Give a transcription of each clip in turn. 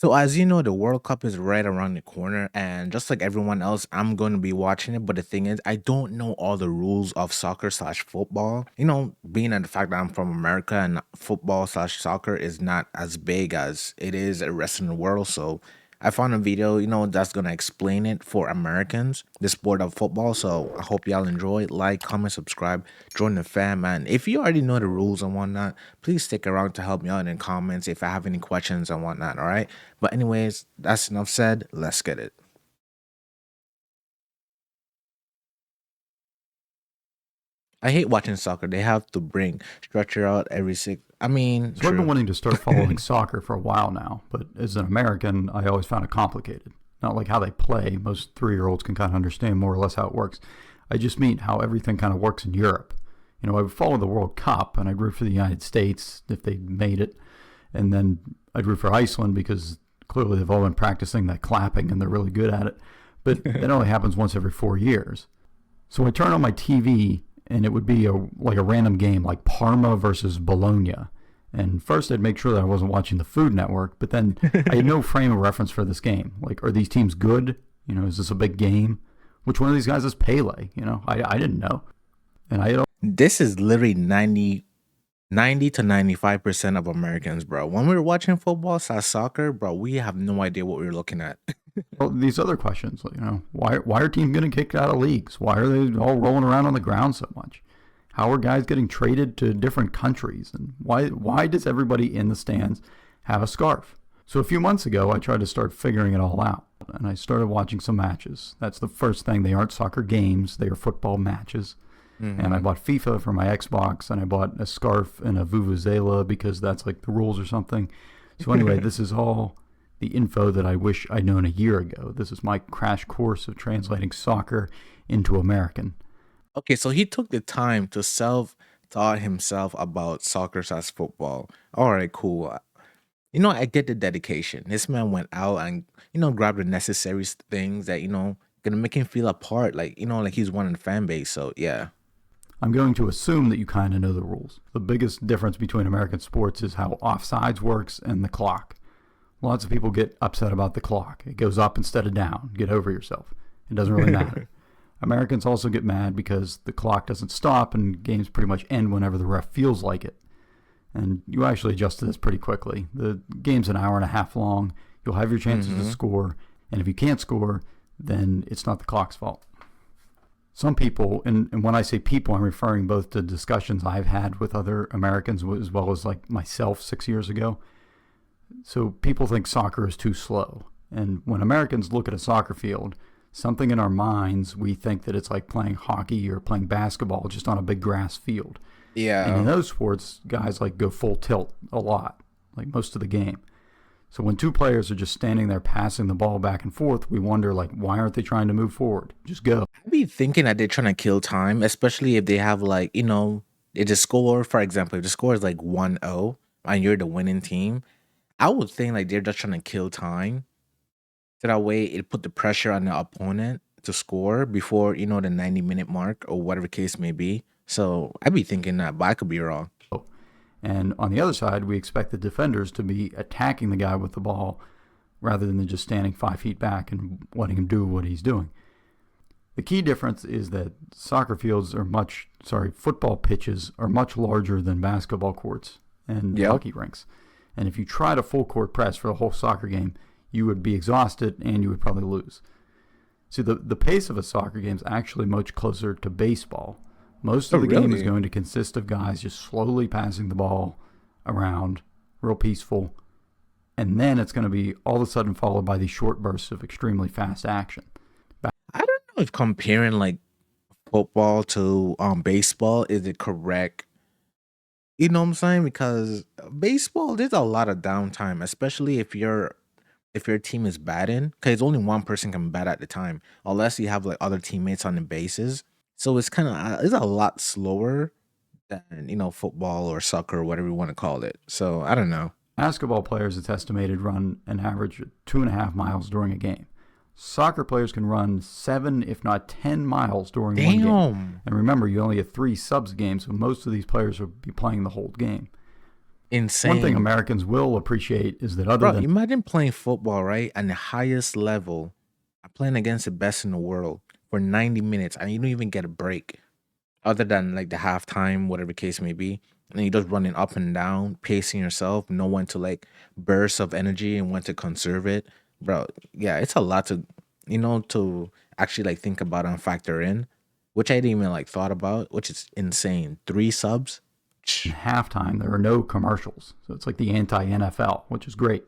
So as you know, the World Cup is right around the corner, and just like everyone else, I'm going to be watching it. But the thing is, I don't know all the rules of soccer slash football. Being at the fact that I'm from America and football slash soccer is not as big as it is the rest of the world. So I found a video, that's gonna explain it for Americans, the sport of football. So I hope y'all enjoy. Like, comment, subscribe, join the fam, man. If you already know the rules and whatnot, please stick around to help me out in the comments if I have any questions and whatnot. All right. But anyways, that's enough said. Let's get it. I hate watching soccer. They have to bring stretcher out every six. I mean, So I've been true. wanting to start following soccer for a while now, but as an American, I always found it complicated. Not like how they play. Most 3-year-olds can kind of understand more or less how it works. I just mean how everything kind of works in Europe. I would follow the World Cup and I'd root for the United States if they made it. And then I'd root for Iceland because clearly they've all been practicing that clapping and they're really good at it. But it only happens once every 4 years. So I turn on my TV and it would be like a random game like Parma versus Bologna. And first I'd make sure that I wasn't watching the Food Network, but then I had no frame of reference for this game. Like, are these teams good? Is this a big game? Which one of these guys is Pele? I didn't know. And I had This is literally 90 to 95% of Americans, bro. When we're watching football slash soccer, bro, we have no idea what we're looking at. all these other questions. Why are teams getting kicked out of leagues? Why are they all rolling around on the ground so much? How are guys getting traded to different countries? And why does everybody in the stands have a scarf? So a few months ago, I tried to start figuring it all out, and I started watching some matches. That's the first thing. They aren't soccer games; they are football matches. And I Hmm. bought FIFA for my Xbox, and I bought a scarf and a vuvuzela because that's like the rules or something. So anyway, this is all the info that I wish I'd known a year ago. This is my crash course of translating soccer into American. Okay, so he took the time to self taught himself about soccer slash football. All right, cool. I get the dedication. This man went out and, grabbed the necessary things that, gonna make him feel a part, like he's one in the fan base. So yeah. I'm going to assume that you kind of know the rules. The biggest difference between American sports is how offsides works and the clock. Lots of people get upset about the clock. It goes up instead of down. Get over yourself. It doesn't really matter. Americans also get mad because the clock doesn't stop and games pretty much end whenever the ref feels like it. And you actually adjust to this pretty quickly. The game's an hour and a half long. You'll have your chances to Hmm. score. And if you can't score, then it's not the clock's fault. Some people, and when I say people, I'm referring both to discussions I've had with other Americans as well as like myself 6 years ago. So people think soccer is too slow. And when Americans look at a soccer field, something in our minds, we think that it's like playing hockey or playing basketball just on a big grass field. And in Yeah. those sports, guys like go full tilt a lot, like most of the game. So when two players are just standing there passing the ball back and forth, we wonder like, why aren't they trying to move forward? Just go. I be thinking that they're trying to kill time, especially if they have like, if the score, for example, if the score is like 1-0 and you're the winning team, I would think like they're just trying to kill time. So that way it put the pressure on the opponent to score before, the 90-minute mark or whatever case may be. So I'd be thinking that, but I could be wrong. And on the other side, we expect the defenders to be attacking the guy with the ball rather than just standing 5 feet back and letting him do what he's doing. The key difference is that football pitches are much larger than basketball courts and Yep. hockey rinks. And if you tried a full court press for the whole soccer game, you would be exhausted and you would probably lose. See, the pace of a soccer game is actually much closer to baseball. Most Oh, of the game is really? going to consist of guys just slowly passing the ball around, real peaceful, and then it's going to be all of a sudden followed by these short bursts of extremely fast action. I don't know if comparing like football to baseball is it correct. You know what I'm saying? Because baseball, there's a lot of downtime, especially if your team is batting, because only one person can bat at the time, unless you have like other teammates on the bases. So it's a lot slower than football or soccer or whatever you want to call it. So I don't know. Basketball players, it's estimated, run an average of 2.5 miles during a game. Soccer players can run 7, if not 10 miles during one game. Damn. And remember, you only have 3 subs games, so most of these players will be playing the whole game. One thing Insane. Americans will appreciate is that other Bro, than imagine playing football, right? And the highest level. I'm playing against the best in the world for 90 minutes and you don't even get a break. Other than like the halftime, whatever case may be. And you're just running up and down, pacing yourself, know when to like burst of energy and when to conserve it. Bro, yeah, it's a lot to to actually like think about and factor in, which I didn't even like thought about, which is insane. Three subs? halftime, there are no commercials. So it's like the anti NFL, which is great.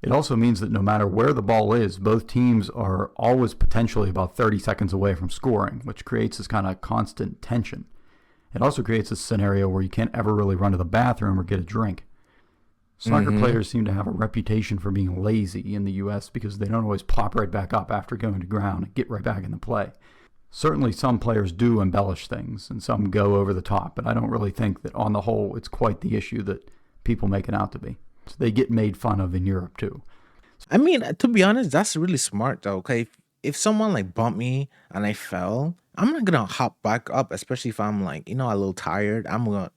It also means that no matter where the ball is, both teams are always potentially about 30 seconds away from scoring, which creates this kind of constant tension. It also creates a scenario where you can't ever really run to the bathroom or get a drink. Soccer Mm-hmm. players seem to have a reputation for being lazy in the US because they don't always pop right back up after going to ground and get right back into play. Certainly, some players do embellish things and some go over the top, but I don't really think that on the whole it's quite the issue that people make it out to be. So they get made fun of in Europe too. I mean, to be honest, that's really smart though. Okay, if someone like bumped me and I fell, I'm not gonna hop back up, especially if I'm like, a little tired. I'm gonna,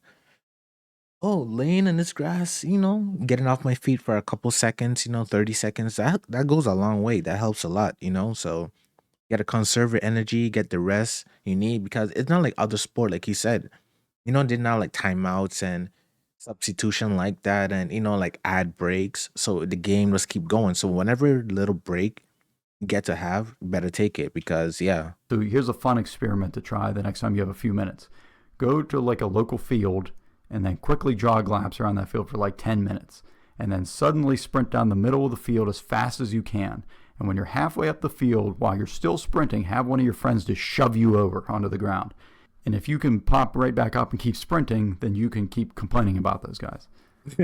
oh, laying in this grass, getting off my feet for a couple seconds, 30 seconds. That goes a long way. That helps a lot. So you gotta conserve your energy, get the rest you need because it's not like other sport, like you said. They're not like timeouts and substitution like that, and like ad breaks. So the game just keep going. So whenever little break you get to have, you better take it because yeah. So here's a fun experiment to try the next time you have a few minutes. Go to like a local field and then quickly jog laps around that field for like 10 minutes. And then suddenly sprint down the middle of the field as fast as you can. And when you're halfway up the field, while you're still sprinting, have one of your friends just shove you over onto the ground. And if you can pop right back up and keep sprinting, then you can keep complaining about those guys.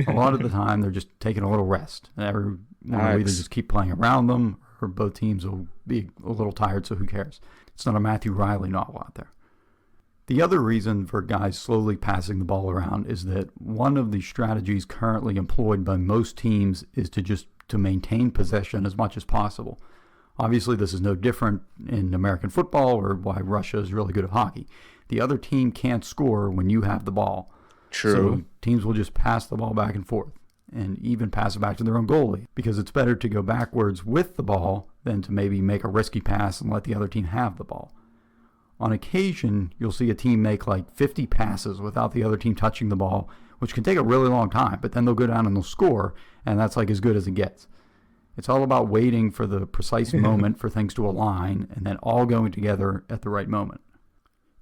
A lot of the time, they're just taking a little rest. Everyone will either Facts. just keep playing around them, or both teams will be a little tired, so who cares? It's not a Matthew Riley novel out there. The other reason for guys slowly passing the ball around is that one of the strategies currently employed by most teams is to maintain possession as much as possible. Obviously, this is no different in American football or why Russia is really good at hockey. The other team can't score when you have the ball. So True. teams will just pass the ball back and forth and even pass it back to their own goalie because it's better to go backwards with the ball than to maybe make a risky pass and let the other team have the ball. On occasion, you'll see a team make like 50 passes without the other team touching the ball, which can take a really long time, but then they'll go down and they'll score, and that's like as good as it gets. It's all about waiting for the precise moment for things to align and then all going together at the right moment.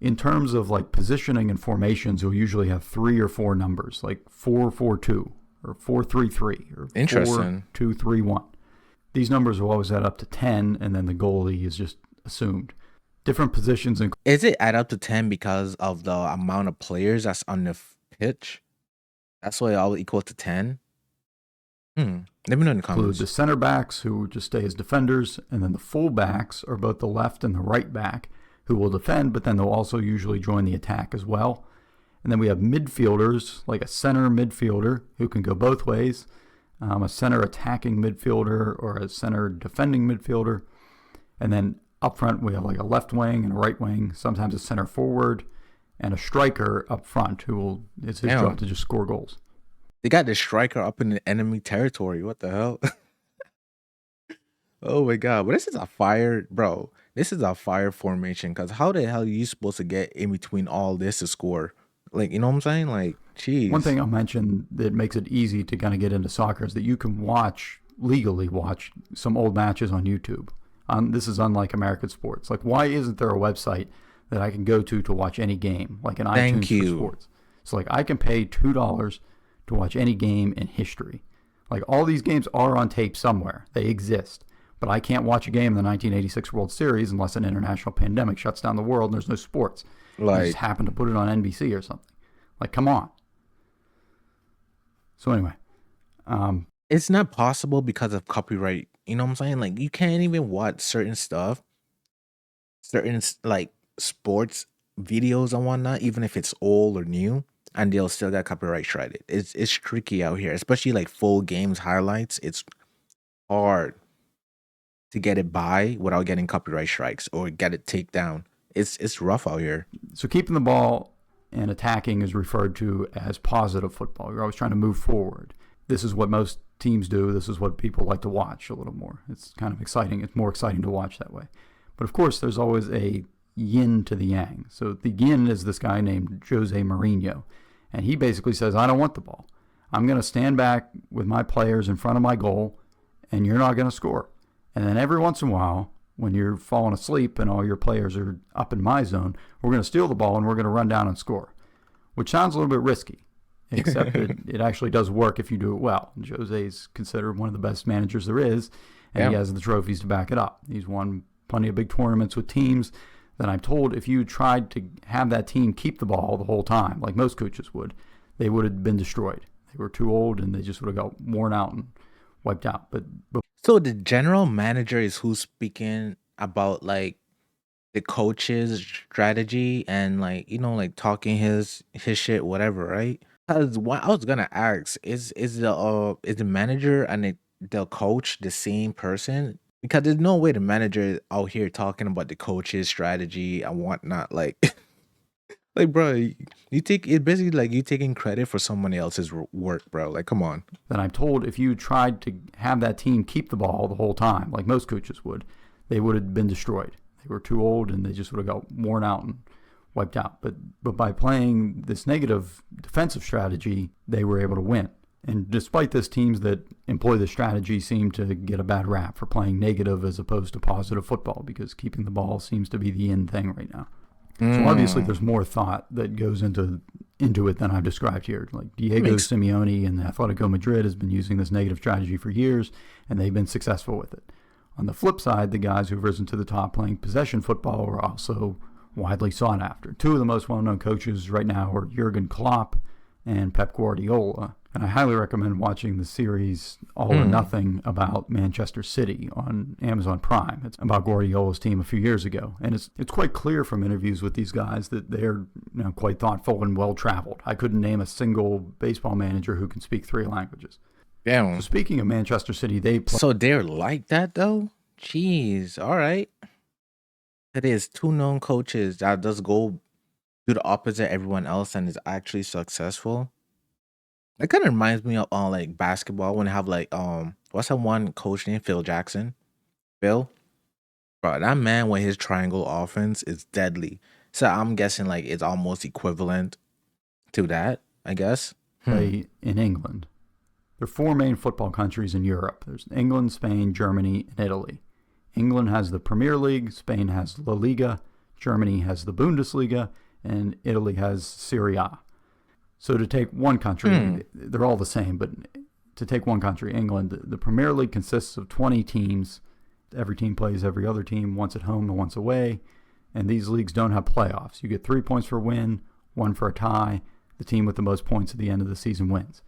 In terms of like positioning and formations, you'll usually have 3 or 4 numbers, like 4-4-2 or 4-3-3 or four Interesting. two three one. These numbers will always add up to 10, and then the goalie is just assumed. Different positions Is it add up to 10 because of the amount of players that's on the pitch? That's why it all equals to 10? Let me know in the include comments. the center backs, who just stay as defenders, and then the full backs are both the left and the right back, who will defend, but then they'll also usually join the attack as well. And then we have midfielders, like a center midfielder who can go both ways, a center attacking midfielder or a center defending midfielder. And then up front, we have like a left wing and a right wing, sometimes a center forward, and a striker up front it's his job Damn. to just score goals. They got the striker up in the enemy territory. What the hell? Oh my god. But this is a fire, bro. This is a fire formation. Cause how the hell are you supposed to get in between all this to score? Like, you know what I'm saying? Like, One jeez. thing I'll mention that makes it easy to kind of get into soccer is that you can legally watch some old matches on YouTube. This is unlike American sports. Like, why isn't there a website that I can go to watch any game, like an Thank iTunes for you. sports? So, like, I can pay $2 to watch any game in history. Like, all these games are on tape somewhere, they exist. But I can't watch a game in the 1986 World Series unless an international pandemic shuts down the world and there's no sports. You just Like, happen to put it on NBC or something. Like, come on. So anyway, um, it's not possible because of copyright. You know what I'm saying? Like, you can't even watch certain stuff, like sports videos and whatnot, even if it's old or new, and they'll still get copyright strike. It's tricky out here, especially like full games highlights. It's hard to get it by without getting copyright strikes or get it take down. It's rough out here. so keeping the ball and attacking is referred to as positive football. You're always trying to move forward. This is what most teams do. This is what people like to watch a little more. It's kind of exciting. It's more exciting to watch that way. But of course, there's always a yin to the yang. So the yin is this guy named Jose Mourinho. And he basically says, I don't want the ball. I'm going to stand back with my players in front of my goal, and you're not going to score. And then every once in a while, when you're falling asleep and all your players are up in my zone, we're going to steal the ball and we're going to run down and score, which sounds a little bit risky, except that it actually does work if you do it well. Jose's considered one of the best managers there is, and he has the trophies to back it up. He's won plenty of big tournaments with teams that I'm told if you tried to have that team keep the ball the whole time, like most coaches would, they would have been destroyed. They were too old and they just would have got worn out and wiped out. But So the general manager is who's speaking about like the coach's strategy and like like talking his shit, whatever, right? Because what I was gonna ask is the manager and the coach the same person? Because there's no way the manager is out here talking about the coach's strategy and whatnot. Like, like, bro, you take it basically like you taking credit for someone else's work, bro. Like, come on. then I'm told if you tried to have that team keep the ball the whole time, like most coaches would, they would have been destroyed. They were too old and they just would have got worn out and wiped out. But by playing this negative defensive strategy, they were able to win. And despite this, teams that employ this strategy seem to get a bad rap for playing negative as opposed to positive football, because keeping the ball seems to be the in thing right now. So obviously there's more thought that goes into it than I've described here. Like Diego Simeone and Atletico Madrid has been using this negative strategy for years, and they've been successful with it. On the flip side, the guys who've risen to the top playing possession football are also widely sought after. Two of the most well-known coaches right now are Jurgen Klopp and Pep Guardiola. And I highly recommend watching the series All or Nothing about Manchester City on Amazon Prime. It's about Guardiola's team a few years ago. And it's quite clear from interviews with these guys that they're quite thoughtful and well-traveled. I couldn't name a single baseball manager who can speak 3 languages. Damn. So speaking of Manchester City, they play... So they're like that though? Jeez. All right. It is 2 known coaches that does go do the opposite of everyone else and is actually successful. It kind of reminds me of like basketball when I have like what's that one coach named Phil Jackson? Phil? Bro, that man with his triangle offense is deadly. So I'm guessing like it's almost equivalent to that, I guess. play in England. There are 4 main football countries in Europe. There's England, Spain, Germany, and Italy. England has the Premier League, Spain has La Liga, Germany has the Bundesliga, and Italy has Serie A. So to take one country, they're all the same, but to take one country, England, the Premier League consists of 20 teams. Every team plays every other team, once at home and once away. And these leagues don't have playoffs. You get 3 points for a win, 1 for a tie. The team with the most points at the end of the season wins.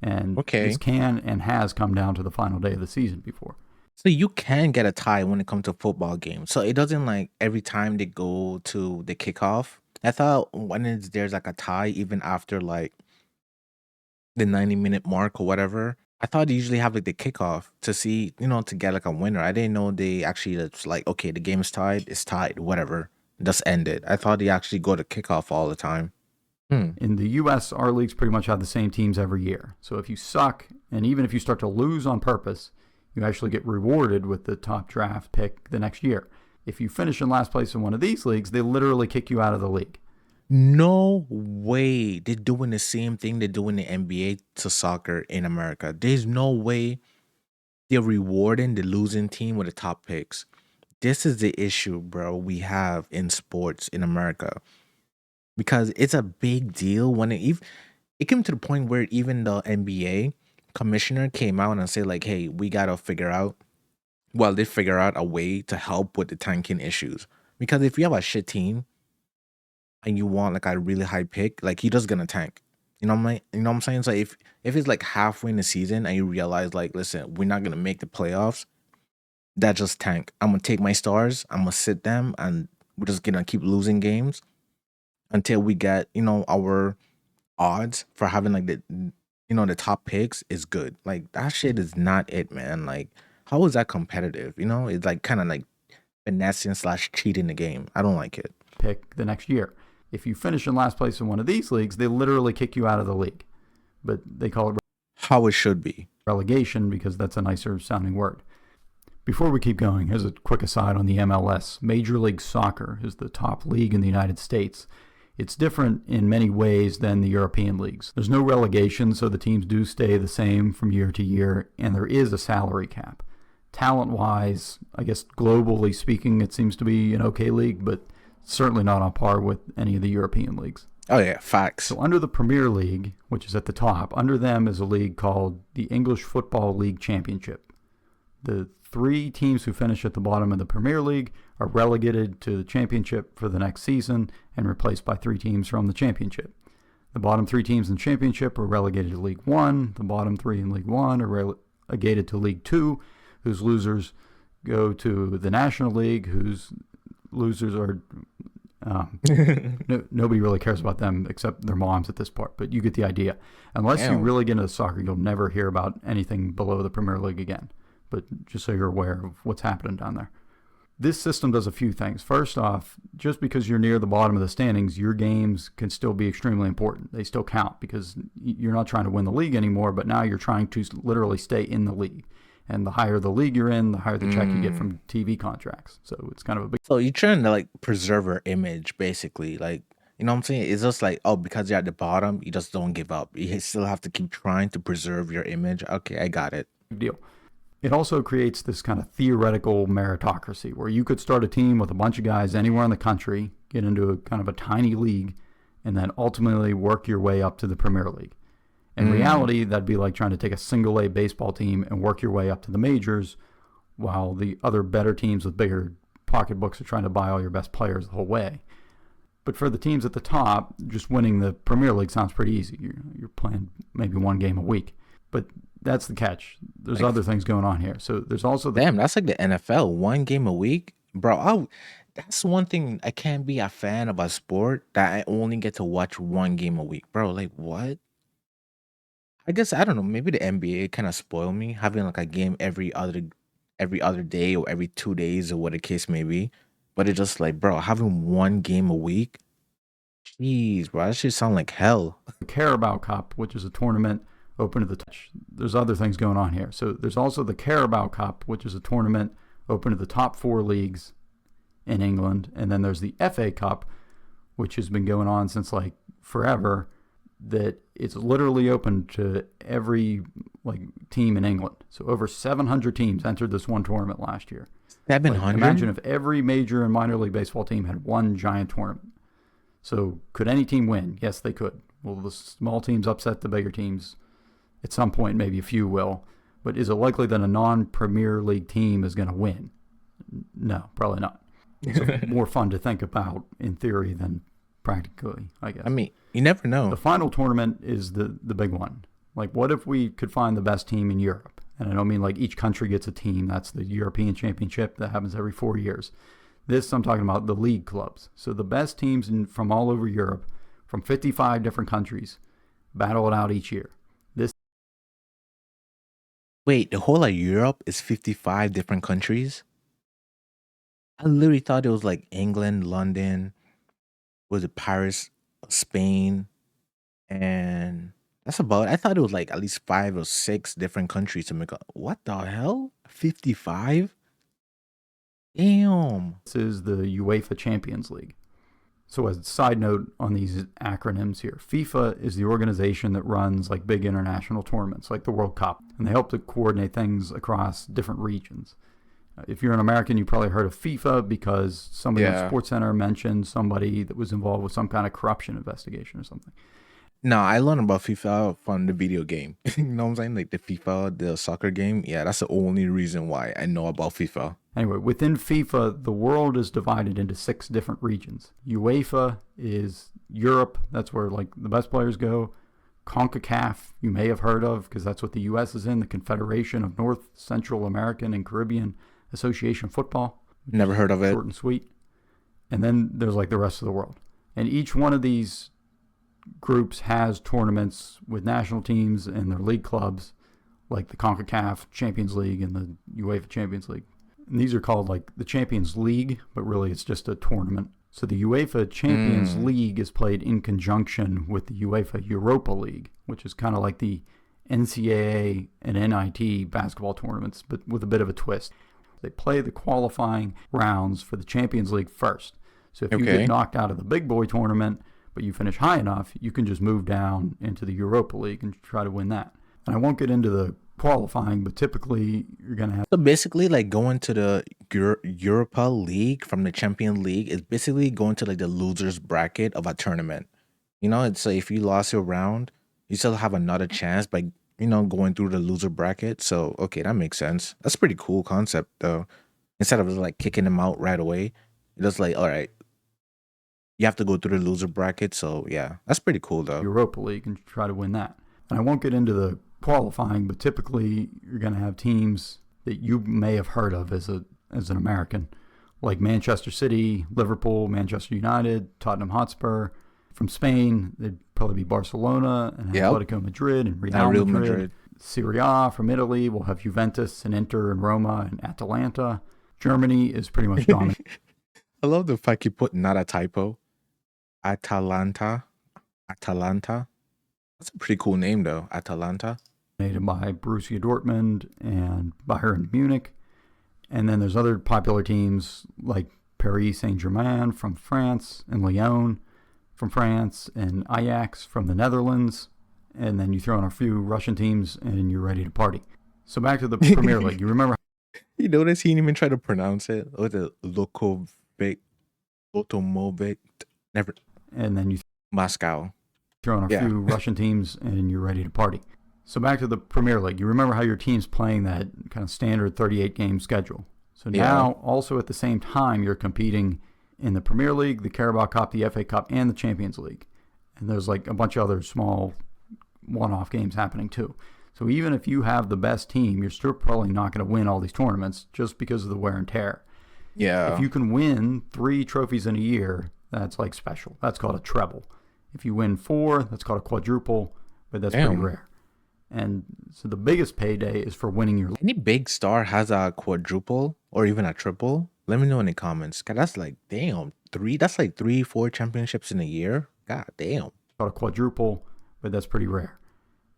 And this can and has come down to the final day of the season before. So you can get a tie when it comes to football games. So it doesn't like every time they go to the kickoff. I thought there's like a tie even after like the 90-minute mark or whatever. I thought they usually have like the kickoff to see, to get like a winner. I didn't know they actually it's like, okay, the game's tied, it's tied, whatever. Just end it. I thought they actually go to kickoff all the time. In the U.S., our leagues pretty much have the same teams every year. So if you suck, and even if you start to lose on purpose, you actually get rewarded with the top draft pick the next year. If you finish in last place in one of these leagues, they literally kick you out of the league. No way. They're doing the same thing they do in the NBA to soccer in America. There's no way they're rewarding the losing team with the top picks. This is the issue, bro, we have in sports in America. Because it's a big deal when it came to the point where even the NBA commissioner came out and said like, hey, we got to they figure out a way to help with the tanking issues. Because if you have a shit team and you want like a really high pick, like he just gonna tank. You know what I'm saying? So if it's like halfway in the season and you realize like, listen, we're not gonna make the playoffs, that just tank. I'm gonna take my stars, I'm gonna sit them, and we're just gonna keep losing games until we get, our odds for having like the top picks is good. Like that shit is not it, man. Like how is that competitive? It's like kind of like finessing / cheating the game. I don't like it. Pick the next year. If you finish in last place in one of these leagues, they literally kick you out of the league. But they call it How it should be. relegation because that's a nicer sounding word. Before we keep going, here's a quick aside on the MLS. Major League Soccer is the top league in the United States. It's different in many ways than the European leagues. There's no relegation, so the teams do stay the same from year to year, and there is a salary cap. Talent-wise, I guess globally speaking, it seems to be an okay league, but certainly not on par with any of the European leagues. Oh yeah, facts. So under the Premier League, which is at the top, under them is a league called the English Football League Championship. The 3 teams who finish at the bottom of the Premier League are relegated to the Championship for the next season and replaced by 3 teams from the Championship. The bottom 3 teams in the Championship are relegated to League 1. The bottom 3 in League 1 are relegated to League 2, whose losers go to the National League, whose losers are... nobody really cares about them except their moms at this part, but you get the idea. Unless you really get into soccer, you'll never hear about anything below the Premier League again. But just so you're aware of what's happening down there. This system does a few things. First off, just because you're near the bottom of the standings, your games can still be extremely important. They still count because you're not trying to win the league anymore, but now you're trying to literally stay in the league. And the higher the league you're in, the higher the check you get from TV contracts. So it's kind of a big... So you're trying to like preserve your image, basically. Like, you know what I'm saying? It's just like, oh, because you're at the bottom, you just don't give up. You still have to keep trying to preserve your image. Okay, I got it. deal. It also creates this kind of theoretical meritocracy where you could start a team with a bunch of guys anywhere in the country, get into a kind of a tiny league, and then ultimately work your way up to the Premier League. In reality, that'd be like trying to take a single A baseball team and work your way up to the majors, while the other better teams with bigger pocketbooks are trying to buy all your best players the whole way. But for the teams at the top, just winning the Premier League sounds pretty easy. You're playing maybe 1 game a week. But that's the catch. There's other things going on here. So there's also... Damn, that's like the NFL. 1 game a week? Bro, that's one thing I can't be a fan of a sport, that I only get to watch 1 game a week. Bro, like what? I guess I don't know. Maybe the NBA kind of spoiled me having like a game every other day or every 2 days or what the case may be. But it's just like, bro, having 1 game a week, jeez, bro, that should sound like hell. the Carabao Cup, which is a tournament open to the touch. There's other things going on here. So there's also the Carabao Cup, which is a tournament open to the top 4 leagues in England. And then there's the FA Cup, which has been going on since like forever, that it's literally open to every like team in England. So over 700 teams entered this one tournament last year. 700? Imagine if every major and minor league baseball team had one giant tournament. So could any team win? Yes, they could. Will the small teams upset the bigger teams? At some point, maybe a few will. But is it likely that a non-Premier League team is going to win? No, probably not. It's more fun to think about in theory than practically, I guess. I mean, you never know. The final tournament is the big one. Like, what if we could find the best team in Europe? And I don't mean like each country gets a team. That's the European Championship that happens every 4 years. This, I'm talking about the league clubs. So the best teams from all over Europe, from 55 different countries, battle it out each year. Wait, the whole of Europe is 55 different countries? I literally thought it was like England, London, was it Paris, Spain, and that's about. I thought it was like at least 5 or 6 different countries to make up. What the hell? 55? Damn. This is the UEFA Champions League. So as a side note on these acronyms here, FIFA is the organization that runs like big international tournaments like the World Cup, and they help to coordinate things across different regions. If you're an American, you probably heard of FIFA because somebody on SportsCenter mentioned somebody that was involved with some kind of corruption investigation or something. No, I learned about FIFA from the video game. You know what I'm saying? Like the FIFA, the soccer game. Yeah, that's the only reason why I know about FIFA. Anyway, within FIFA, the world is divided into 6 different regions. UEFA is Europe. That's where like the best players go. CONCACAF, you may have heard of because that's what the U.S. is in, the Confederation of North, Central American, and Caribbean Association Football. Never heard of it. Short and sweet. And then there's like the rest of the world. And each one of these groups has tournaments with national teams and their league clubs, like the CONCACAF Champions League and the UEFA Champions League. And these are called like the Champions League, but really it's just a tournament. So the UEFA Champions League is played in conjunction with the UEFA Europa League, which is kind of like the NCAA and NIT basketball tournaments, but with a bit of a twist. They play the qualifying rounds for the Champions League first. So if you get knocked out of the big boy tournament, but you finish high enough, you can just move down into the Europa League and try to win that. And I won't get into the qualifying, but typically you're going to have... So basically, like going to the Europa League from the Champion League is basically going to like the losers bracket of a tournament. You know, it's like if you lost your round, you still have another chance by going through the loser bracket. So okay, that makes sense. That's a pretty cool concept though. Instead of like kicking them out right away, it's just like, all right, you have to go through the loser bracket. So yeah, that's pretty cool though. Europa League and try to win that. And I won't get into the qualifying, but typically you're going to have teams that you may have heard of as an American, like Manchester City, Liverpool, Manchester United, Tottenham Hotspur. From Spain, they'd probably be Barcelona and Atletico Madrid and Real Madrid. Serie A from Italy, we'll have Juventus and Inter and Roma and Atalanta. Germany is pretty much dominant. I love the fact you put not a typo. Atalanta. That's a pretty cool name though, Atalanta. Dominated by Borussia Dortmund and Bayern Munich. And then there's other popular teams like Paris Saint-Germain from France and Lyon from France and Ajax from the Netherlands. And then you throw in a few Russian teams and you're ready to party. So back to the Premier League. You remember? You notice he didn't even try to pronounce it. Or the Lokovic, never. And then you Moscow. Throw in a few Russian teams and you're ready to party. So back to the Premier League. You remember how your team's playing that kind of standard 38-game schedule. So now, also at the same time, you're competing in the Premier League, the Carabao Cup, the FA Cup, and the Champions League. And there's like a bunch of other small one-off games happening too. So even if you have the best team, you're still probably not going to win all these tournaments just because of the wear and tear. Yeah. If you can win 3 trophies in a year, that's like special. That's called a treble. If you win 4, that's called a quadruple, but that's pretty rare. And so the biggest payday is for winning your... Any big star has a quadruple or even a triple? Let me know in the comments. God, that's like, damn, 3. That's like 3-4 championships in a year. God damn. Called a quadruple, but that's pretty rare.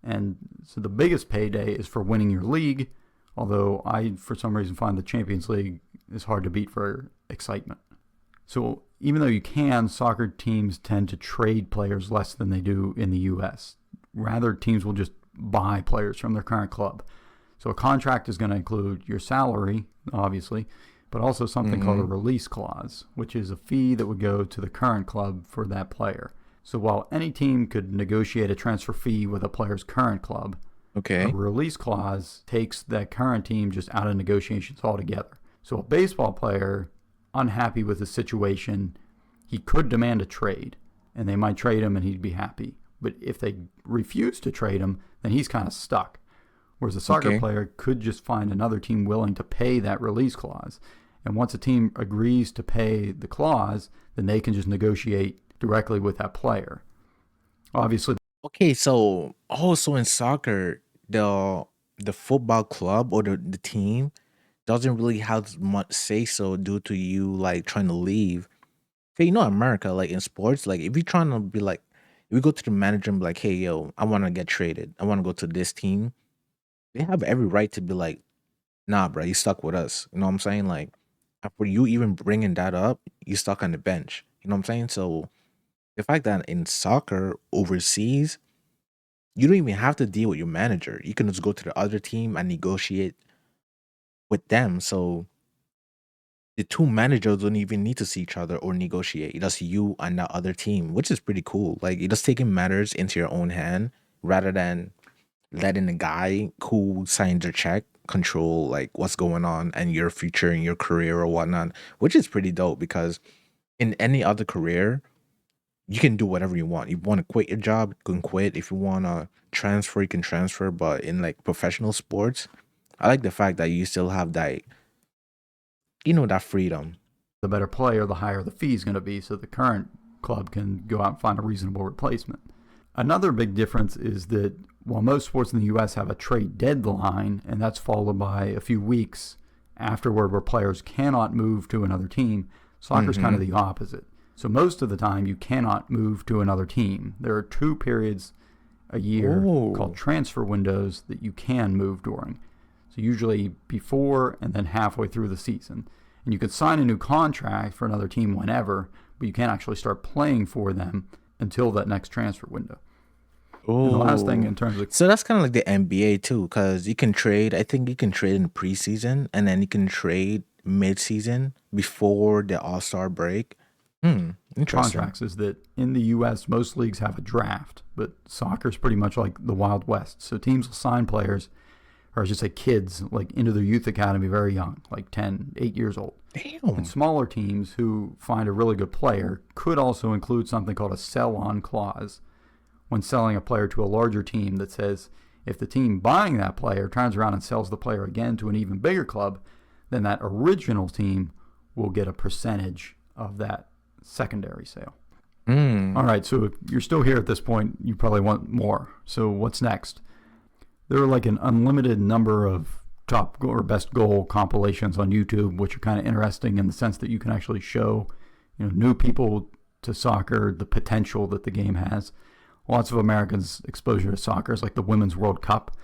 And so the biggest payday is for winning your league, although I, for some reason, find the Champions League is hard to beat for excitement. So even though you can, soccer teams tend to trade players less than they do in the U.S. Rather, teams will just buy players from their current club. So a contract is going to include your salary, obviously, but also something called a release clause, which is a fee that would go to the current club for that player. So while any team could negotiate a transfer fee with a player's current club, a release clause takes that current team just out of negotiations altogether. So a baseball player, unhappy with the situation, he could demand a trade, and they might trade him and he'd be happy. But if they refuse to trade him, then he's kind of stuck. Whereas a soccer player could just find another team willing to pay that release clause. And once a team agrees to pay the clause, then they can just negotiate directly with that player. Obviously. Okay, so also in soccer, the football club or the team doesn't really have much say so due to you like trying to leave. Okay, America, like in sports, like if you're trying to be like, if we go to the manager and be like, hey, yo, I want to get traded. I want to go to this team. They have every right to be like, nah, bro, you stuck with us. You know what I'm saying? Like, for you even bringing that up, you stuck on the bench. You know what I'm saying? So the fact that in soccer overseas, you don't even have to deal with your manager. You can just go to the other team and negotiate with them. So the two managers don't even need to see each other or negotiate. It's just you and the other team, which is pretty cool. Like, you're just taking matters into your own hand rather than letting the guy who signs your check control like what's going on and your future and your career or whatnot, which is pretty dope because in any other career, you can do whatever you want. You want to quit your job, you can quit. If you want to transfer, you can transfer. But in like professional sports, I like the fact that you still have that, that freedom. The better player, the higher the fee is going to be, so the current club can go out and find a reasonable replacement. Another big difference is that while most sports in the U.S. have a trade deadline, and that's followed by a few weeks afterward where players cannot move to another team, soccer's kind of the opposite. So most of the time, you cannot move to another team. There are 2 periods a year called Oh. transfer windows that you can move during. So usually before and then halfway through the season. And you can sign a new contract for another team whenever, but you can't actually start playing for them until that next transfer window. And the last thing Oh. in terms of So that's kind of like the NBA too, because you can trade. I think you can trade in preseason, and then you can trade mid-season before the All-Star break. Hmm. Interesting. contracts is that in the US, most leagues have a draft, but soccer is pretty much like the Wild West. So teams will sign players, or I should say kids, like into their youth academy very young, like 10, 8 years old. And Damn. smaller teams who find a really good player could also include something called a sell on clause when selling a player to a larger team that says if the team buying that player turns around and sells the player again to an even bigger club, then that original team will get a percentage of that secondary sale. All Hmm. right, so if you're still here at this point, you probably want more. So what's next? There are like an unlimited number of top or best goal compilations on YouTube, which are kind of interesting in the sense that you can actually show, new people to soccer, the potential that the game has. Lots of Americans' exposure to soccer is like the Women's World Cup,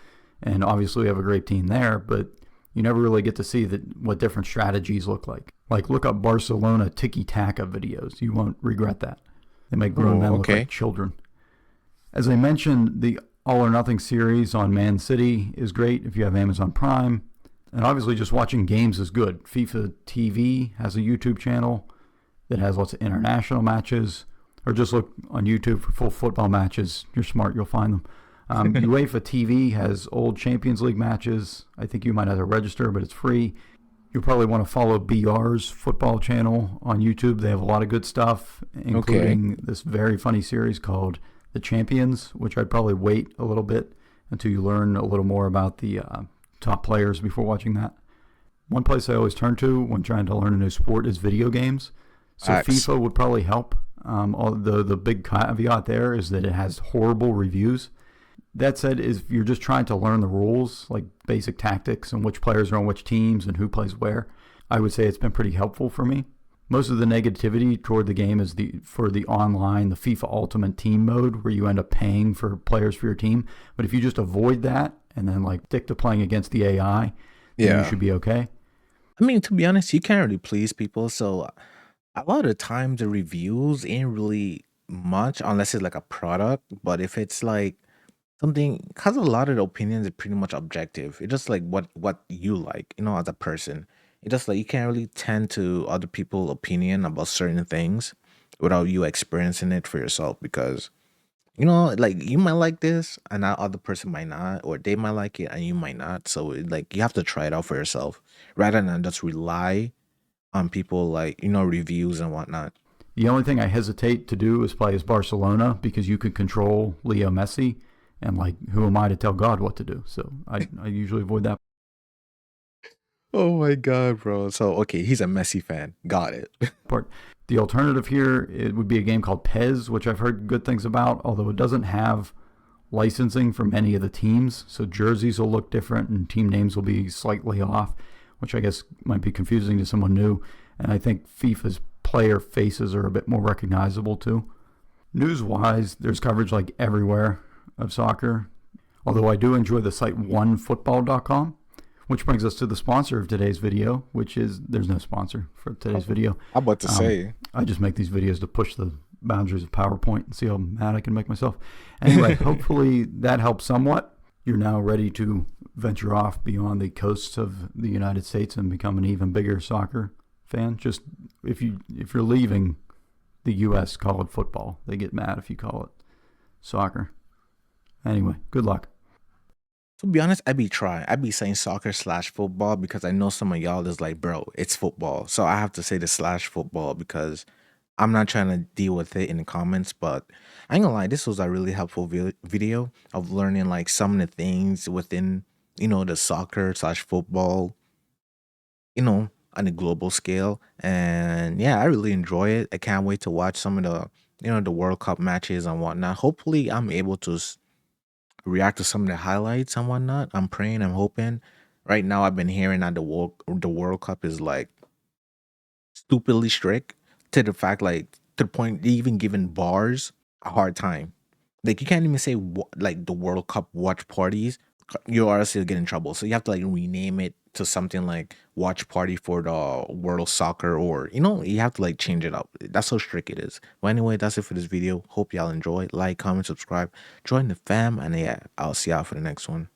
and obviously we have a great team there, but you never really get to see what different strategies look like. Like look up Barcelona tiki-taka videos. You won't regret that. They make grown Oh, men look like okay. children. As I mentioned, the All or Nothing series on Man City is great if you have Amazon Prime. And obviously, just watching games is good. FIFA TV has a YouTube channel that has lots of international matches, or just look on YouTube for full football matches. You're smart, you'll find them. UEFA TV has old Champions League matches. I think you might have to register, but it's free. You'll probably want to follow BR's football channel on YouTube. They have a lot of good stuff, Okay. including this very funny series called The Champions, which I'd probably wait a little bit until you learn a little more about the top players before watching that. One place I always turn to when trying to learn a new sport is video games. So X. FIFA would probably help. Although the big caveat there is that it has horrible reviews. That said, if you're just trying to learn the rules, like basic tactics and which players are on which teams and who plays where, I would say it's been pretty helpful for me. Most of the negativity toward the game is for the online, the FIFA Ultimate Team mode, where you end up paying for players for your team. But if you just avoid that and then like stick to playing against the AI, then you Yeah. should be okay. I mean, to be honest, you can't really please people, so a lot of the time the reviews ain't really much unless it's like a product. But if it's like something, because a lot of the opinions are pretty much objective. It's just like what you like, as a person. It's just like you can't really tend to other people's opinion about certain things without you experiencing it for yourself. Because like you might like this and that other person might not, or they might like it and you might not. So like you have to try it out for yourself rather than just rely on people like reviews and whatnot. The only thing I hesitate to do is play as Barcelona because you could control Leo Messi, and like, who am I to tell God what to do? So I usually avoid that Oh my god, bro. So okay, he's a Messi fan. Got it. part. The alternative here, it would be a game called Pez, which I've heard good things about, although it doesn't have licensing for many of the teams. So jerseys will look different and team names will be slightly off, which I guess might be confusing to someone new. And I think FIFA's player faces are a bit more recognizable too. News wise, there's coverage like everywhere of soccer, although I do enjoy the site onefootball.com, which brings us to the sponsor of today's video, which is there's no sponsor for today's video. I'm about to Um, say. I just make these videos to push the boundaries of PowerPoint and see how mad I can make myself. Anyway, hopefully that helps somewhat. You're now ready to venture off beyond the coasts of the United States and become an even bigger soccer fan. Just if you're leaving the U.S., call it football. They get mad if you call it soccer. Anyway, good luck. To be honest, I'd be saying soccer slash football because I know some of y'all is like, bro, it's football. So I have to say the slash football because I'm not trying to deal with it in the comments. But I ain't gonna lie, this was a really helpful video of learning like some of the things within, the soccer slash football, on a global scale. And yeah, I really enjoy it. I can't wait to watch some of the World Cup matches and whatnot. Hopefully, I'm able to react to some of the highlights and whatnot. I'm praying, I'm hoping. Right now, I've been hearing that the World Cup is like stupidly strict to the fact like to the point they even giving bars a hard time. Like you can't even say like the World Cup watch parties. You honestly get in trouble. So you have to like rename it to something like watch party for the World Soccer, or you have to like change it up. That's how strict it is. Well, anyway, that's it for this video. Hope y'all enjoy. Like, comment, subscribe, join the fam, and yeah, I'll see y'all for the next one.